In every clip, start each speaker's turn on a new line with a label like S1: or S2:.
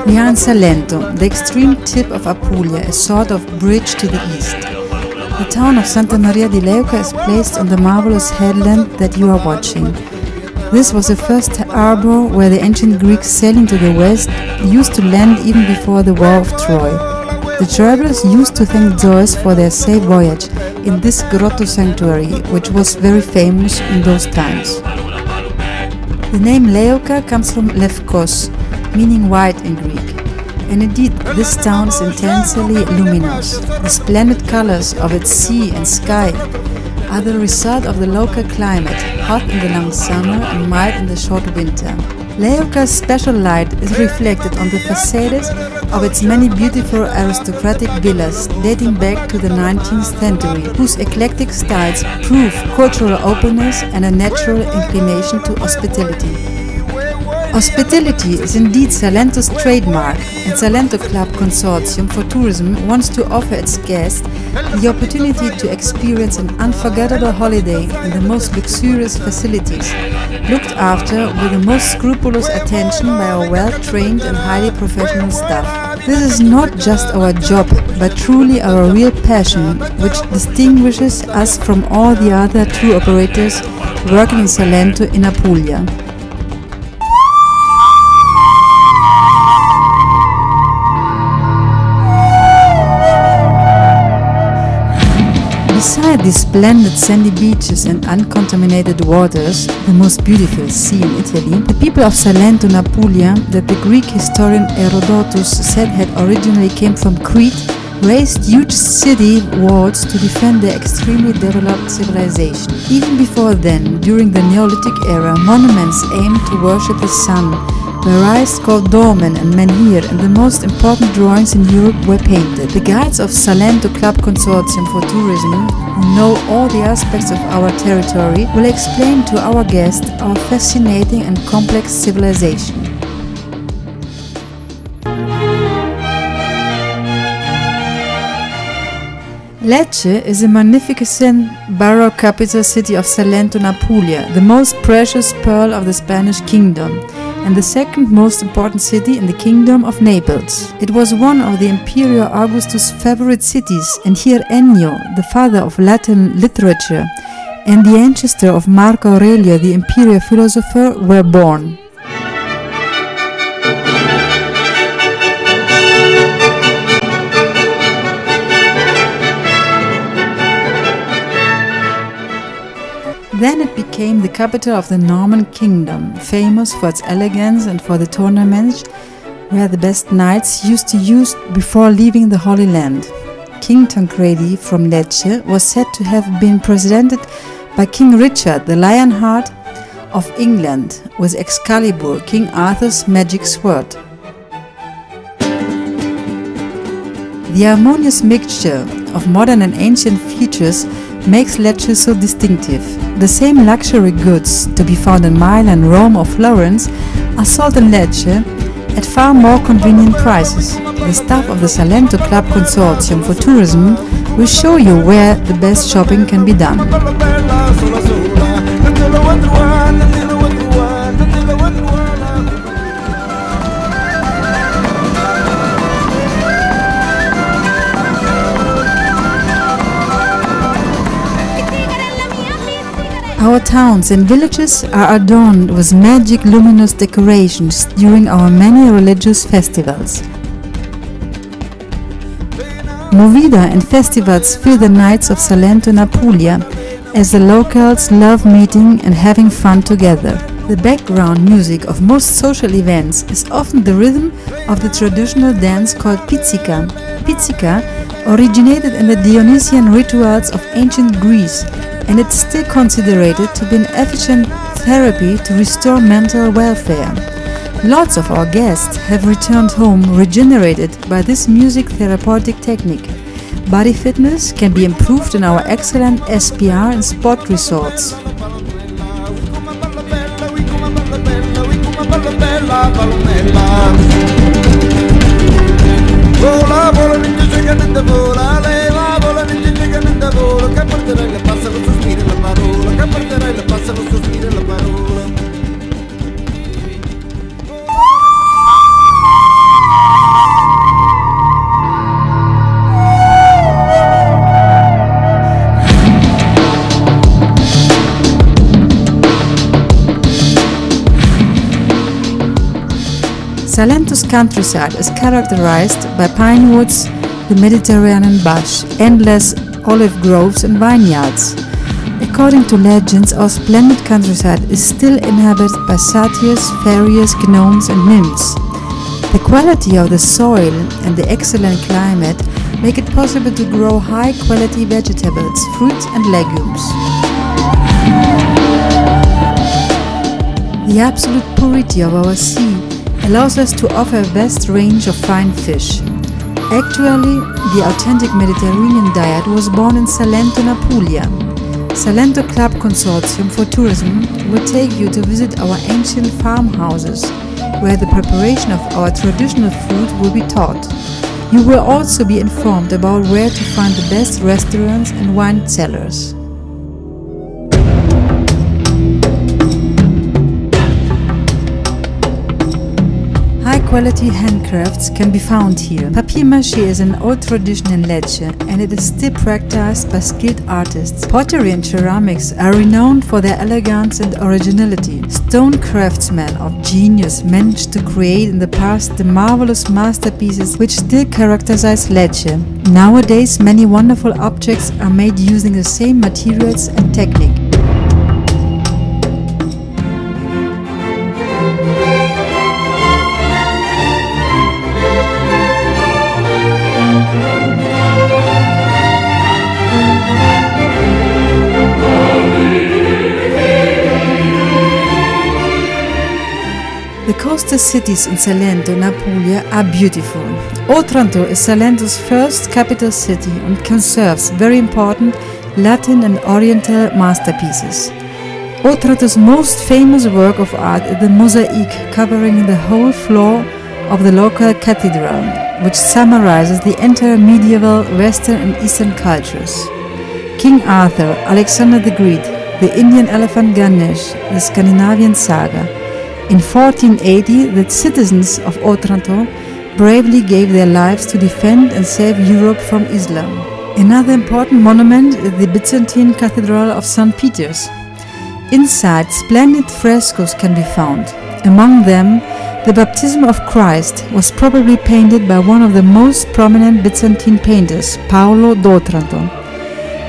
S1: We are in Salento, the extreme tip of Apulia, a sort of bridge to the east. The town of Santa Maria di Leuca is placed on the marvelous headland that you are watching. This was the first harbour where the ancient Greeks sailing to the west used to land even before the War of Troy. The travelers used to thank Zeus for their safe voyage in this grotto sanctuary, which was very famous in those times. The name Leuca comes from lefkos, meaning white in Greek. And indeed, this town is intensely luminous. The splendid colors of its sea and sky are the result of the local climate, hot in the long summer and mild in the short winter. Leuca's special light is reflected on the facades of its many beautiful aristocratic villas dating back to the 19th century, whose eclectic styles prove cultural openness and a natural inclination to hospitality. Hospitality is indeed Salento's trademark, and SalentoClub Consortium for Tourism wants to offer its guests the opportunity to experience an unforgettable holiday in the most luxurious facilities, looked after with the most scrupulous attention by our well-trained and highly professional staff. This is not just our job, but truly our real passion, which distinguishes us from all the other tour operators working in Salento in Apulia. Beside these splendid sandy beaches and uncontaminated waters, the most beautiful sea in Italy, the people of Salento and Apulia, that the Greek historian Herodotus said had originally came from Crete, raised huge city walls to defend their extremely developed civilization. Even before then, during the Neolithic era, monuments aimed to worship the sun were raised called dolmen and menhir, and the most important drawings in Europe were painted. The guides of SalentoClub Consortium for Tourism, who know all the aspects of our territory, will explain to our guests our fascinating and complex civilization. Lecce is a magnificent Baroque capital city of Salento and Apulia, the most precious pearl of the Spanish kingdom, and the second most important city in the Kingdom of Naples. It was one of the Emperor Augustus' favorite cities, and here Ennio, the father of Latin literature, and the ancestor of Marco Aurelio, the imperial philosopher, were born. Then it became the capital of the Norman kingdom, famous for its elegance and for the tournaments where the best knights used to use before leaving the Holy Land. King Tancredi from Lecce was said to have been presented by King Richard, the Lionheart of England, with Excalibur, King Arthur's magic sword. The harmonious mixture of modern and ancient features makes Lecce so distinctive. The same luxury goods to be found in Milan, Rome or Florence are sold in Lecce at far more convenient prices. The staff of the SalentoClub Consortium for Tourism will show you where the best shopping can be done. Our towns and villages are adorned with magic luminous decorations during our many religious festivals. Movida and festivals fill the nights of Salento and Apulia, as the locals love meeting and having fun together. The background music of most social events is often the rhythm of the traditional dance called pizzica. Pizzica originated in the Dionysian rituals of ancient Greece, and it's still considered to be an efficient therapy to restore mental welfare. Lots of our guests have returned home regenerated by this music therapeutic technique. Body fitness can be improved in our excellent SPR and sport resorts. Vola, vola, ninja chicken vola, leva, vola, ninja chicken vola, che porterai le passano sospiri la parola, che porterai le passano sospiri la parola. Salento's countryside is characterized by pine woods, the Mediterranean bush, endless olive groves and vineyards. According to legends, our splendid countryside is still inhabited by satyrs, fairies, gnomes and nymphs. The quality of the soil and the excellent climate make it possible to grow high-quality vegetables, fruits and legumes. The absolute purity of our sea allows us to offer a vast range of fine fish. Actually, the authentic Mediterranean diet was born in Salento in Apulia. SalentoClub Consortium for Tourism will take you to visit our ancient farmhouses, where the preparation of our traditional food will be taught. You will also be informed about where to find the best restaurants and wine cellars. High-quality handcrafts can be found here. Papier-mâché is an old tradition in Lecce and it is still practiced by skilled artists. Pottery and ceramics are renowned for their elegance and originality. Stone craftsmen of genius managed to create in the past the marvelous masterpieces which still characterize Lecce. Nowadays, many wonderful objects are made using the same materials and technique. The coastal cities in Salento and Apulia are beautiful. Otranto is Salento's first capital city and conserves very important Latin and Oriental masterpieces. Otranto's most famous work of art is the mosaic covering the whole floor of the local cathedral, which summarizes the entire medieval Western and Eastern cultures. King Arthur, Alexander the Great, the Indian elephant Ganesh, the Scandinavian saga. In 1480, the citizens of Otranto bravely gave their lives to defend and save Europe from Islam. Another important monument is the Byzantine Cathedral of St. Peter's. Inside, splendid frescoes can be found. Among them, the Baptism of Christ was probably painted by one of the most prominent Byzantine painters, Paolo d'Otranto.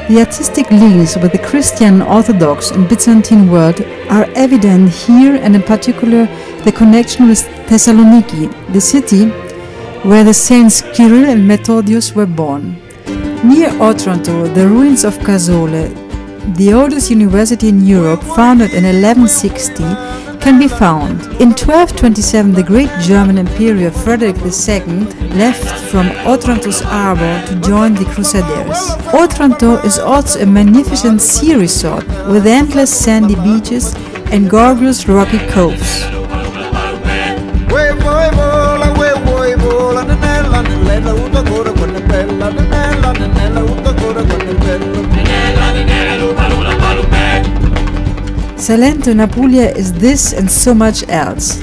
S1: The artistic links with the Christian Orthodox and Byzantine world are evident here, and in particular the connection with Thessaloniki, the city where the saints Kirill and Methodius were born. Near Otranto, the ruins of Casole, the oldest university in Europe, founded in 1160, can be found. In 1227, the great German Emperor Frederick II left from Otranto's arbor to join the Crusaders. Otranto is also a magnificent sea resort with endless sandy beaches and gorgeous rocky coves. Salento in Apulia is this and so much else.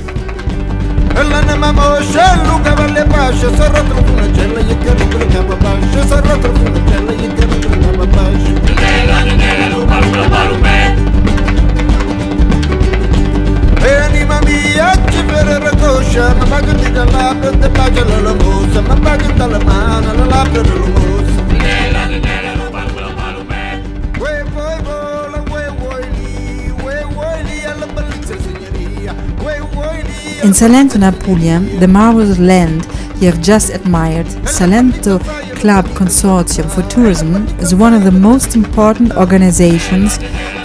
S1: In Salento and Apulia, the marvelous land you have just admired, SalentoClub Consortium for Tourism is one of the most important organizations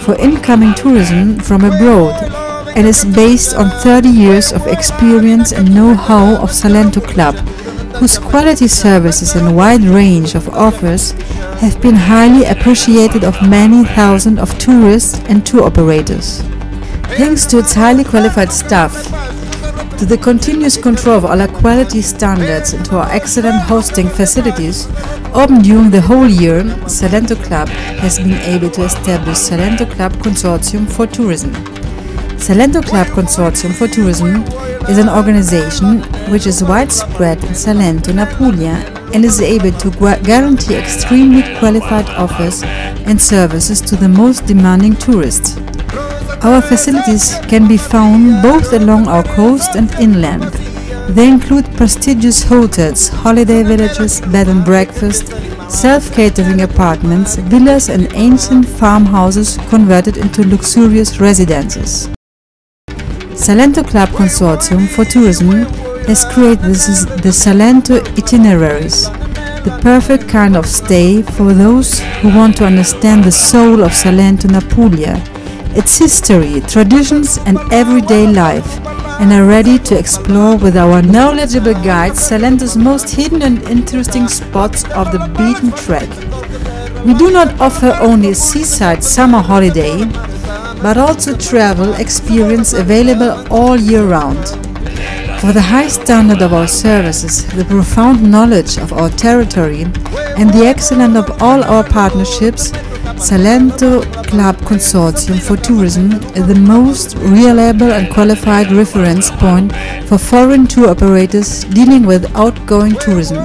S1: for incoming tourism from abroad and is based on 30 years of experience and know-how of SalentoClub, whose quality services and wide range of offers have been highly appreciated of many thousands of tourists and tour operators. Thanks to its highly qualified staff, to the continuous control of our quality standards and to our excellent hosting facilities, open during the whole year, SalentoClub has been able to establish SalentoClub Consortium for Tourism. SalentoClub Consortium for Tourism is an organization which is widespread in Salento and Apulia and is able to guarantee extremely qualified offers and services to the most demanding tourists. Our facilities can be found both along our coast and inland. They include prestigious hotels, holiday villages, bed and breakfast, self-catering apartments, villas and ancient farmhouses converted into luxurious residences. SalentoClub Consortium for Tourism has created the Salento itineraries, the perfect kind of stay for those who want to understand the soul of Salento and Apulia, its history, traditions and everyday life, and are ready to explore with our knowledgeable guides Salento's most hidden and interesting spots of the beaten track. We do not offer only a seaside summer holiday, but also travel experience available all year round. For the high standard of our services, the profound knowledge of our territory, and the excellence of all our partnerships, SalentoClub Consortium for Tourism is the most reliable and qualified reference point for foreign tour operators dealing with outgoing tourism.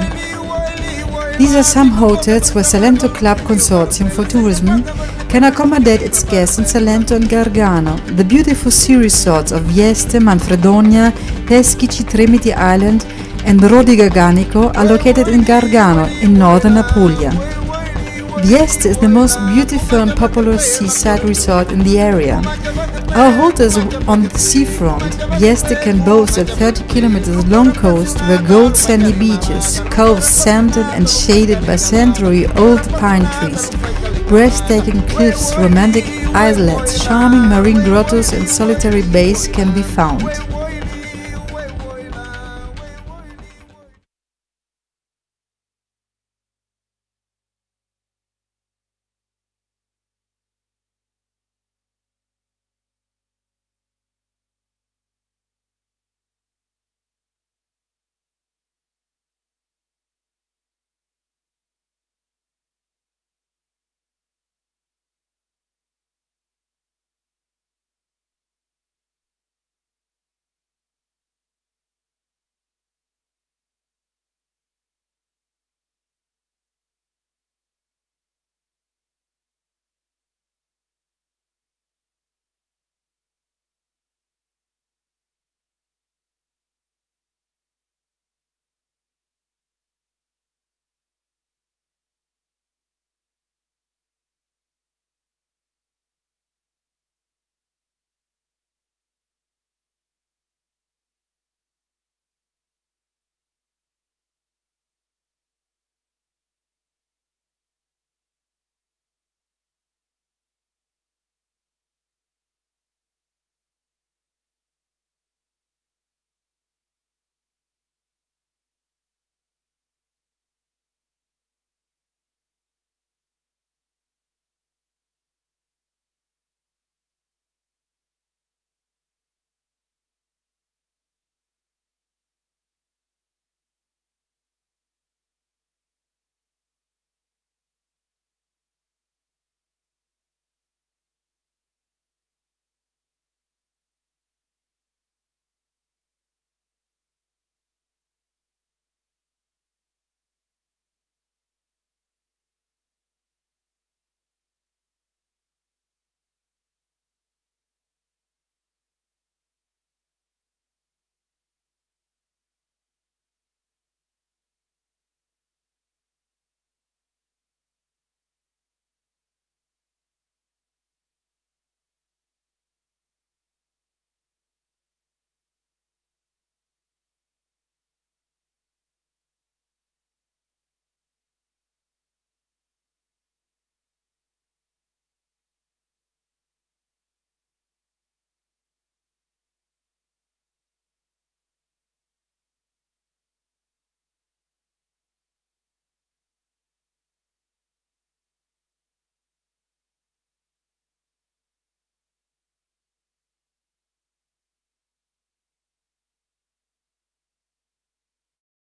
S1: These are some hotels where SalentoClub Consortium for Tourism can accommodate its guests in Salento and Gargano. The beautiful sea resorts of Vieste, Manfredonia, Peschici, Tremiti Island and Rodi Garganico are located in Gargano in northern Apulia. Vieste is the most beautiful and popular seaside resort in the area. Our hotel is on the seafront. Vieste can boast a 30 km long coast where gold sandy beaches, coves sanded and shaded by century-old pine trees, breathtaking cliffs, romantic islets, charming marine grottos and solitary bays can be found.